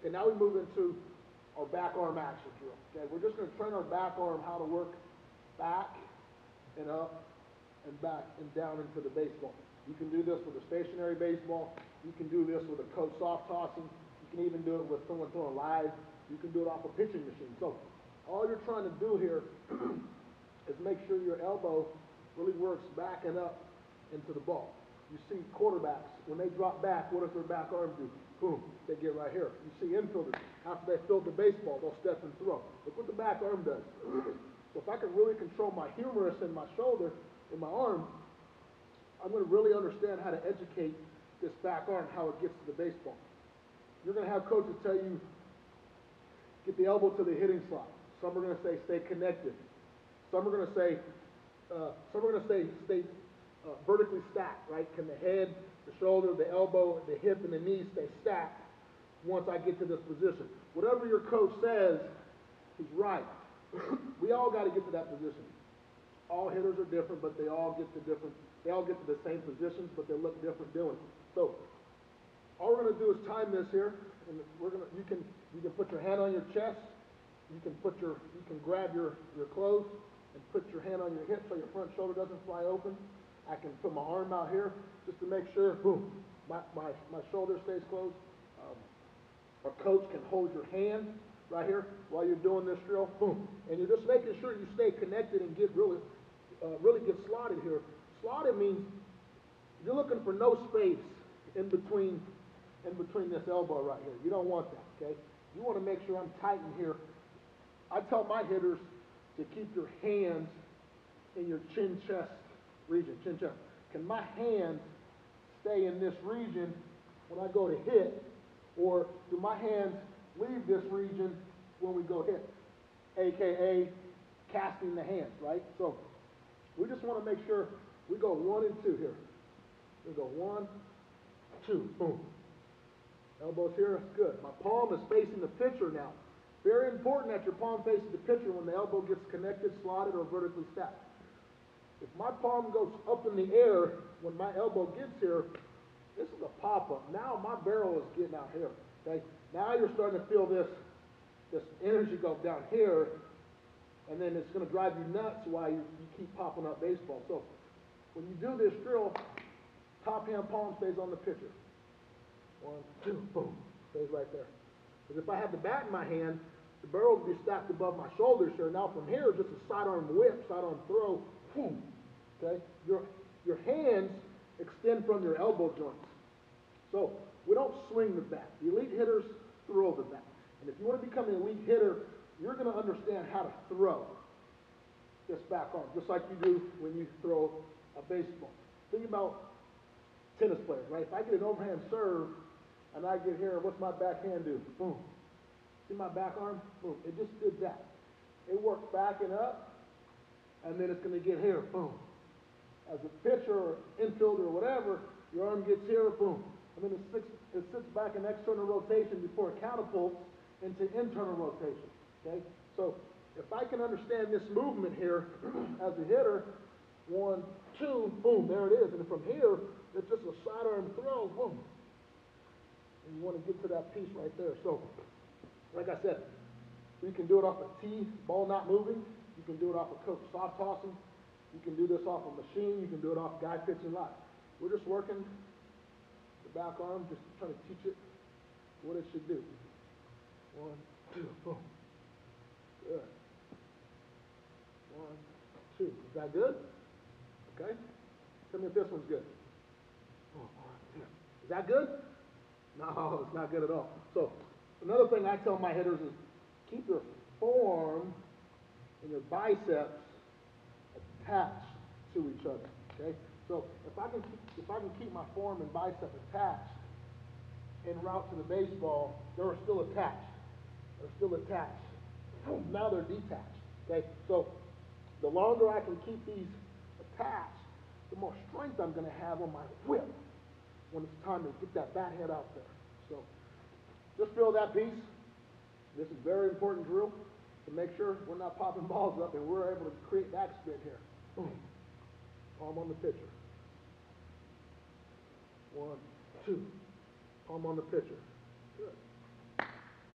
Okay, now we move into our back arm action drill. Okay, we're just going to train our back arm how to work back and up and back and down into the baseball. You can do this with a stationary baseball. You can do this with a coach soft tossing. You can even do it with someone throwing live. You can do it off a pitching machine. So all you're trying to do here is make sure your elbow really works back and up into the ball. You see quarterbacks, when they drop back, what does their back arm do? Boom, they get right here. You see infielders, after they field the baseball, they'll step and throw. Look what the back arm does. So if I can really control my humerus in my shoulder, in my arm, I'm going to really understand how to educate this back arm, how it gets to the baseball. You're going to have coaches tell you, get the elbow to the hitting slot. Some are going to say, stay connected. Some are going to say, stay vertically stacked, right? Can the head, the shoulder, the elbow, the hip, and the knee stay stacked once I get to this position? Whatever your coach says, he's right. We all got to get to that position. All hitters are different, but they all get to the same positions, but they look different doing it. So all we're going to do is time this here, and you can put your hand on your chest. You can grab your clothes and put your hand on your hip so your front shoulder doesn't fly open. I can put my arm out here just to make sure, boom, my shoulder stays closed. A coach can hold your hand right here while you're doing this drill, boom. And you're just making sure you stay connected and get really get slotted here. Slotted means you're looking for no space in between this elbow right here. You don't want that, okay? You want to make sure I'm tight in here. I tell my hitters to keep your hands in your chin-chest region, chin-chest. Can my hands stay in this region when I go to hit, or do my hands leave this region when we go hit? AKA casting the hands, right? So we just want to make sure we go 1 and 2 here. We go 1, 2, boom. Elbows here, good. My palm is facing the pitcher now. Very important that your palm faces the pitcher when the elbow gets connected, slotted, or vertically stacked. If my palm goes up in the air when my elbow gets here, this is a pop-up. Now my barrel is getting out here, okay? Now you're starting to feel this energy go down here, and then it's going to drive you nuts while you keep popping up baseball. So when you do this drill, top hand palm stays on the pitcher. 1, 2, boom, stays right there. Because if I have the bat in my hand, the barrel will be stacked above my shoulders here. Now from here, just a sidearm whip, sidearm throw, boom, okay? Your hands extend from your elbow joints. So we don't swing the bat. The elite hitters throw the bat. And if you want to become an elite hitter, you're going to understand how to throw this back arm, just like you do when you throw a baseball. Think about tennis players, right? If I get an overhand serve and I get here, what's my backhand do? Boom. See my back arm? Boom. It just did that. It worked backing up, and then it's going to get here. Boom. As a pitcher or infielder or whatever, your arm gets here, boom. And then it sits back in external rotation before it catapults into internal rotation. Okay? So if I can understand this movement here as a hitter, 1, 2, boom, there it is. And from here, it's just a sidearm throw, boom. And you want to get to that piece right there. So, like I said, you can do it off a tee, ball not moving. You can do it off a coach soft tossing. You can do this off a machine. You can do it off guy pitching live. We're just working the back arm, just trying to teach it what it should do. 1, 2, boom. Good. 1, 2. Is that good? Okay. Tell me if this one's good. 1, 2. Is that good? No, it's not good at all. So another thing I tell my hitters is keep your forearm and your biceps attached to each other. Okay. So if I can keep my forearm and bicep attached en route to the baseball, they're still attached. They're still attached. Boom, now they're detached. Okay. So the longer I can keep these attached, the more strength I'm going to have on my whip when it's time to get that bat head out there. So just feel that piece. This is a very important drill to make sure we're not popping balls up and we're able to create backspin here. Boom. Palm on the pitcher. 1, 2. Palm on the pitcher. Good.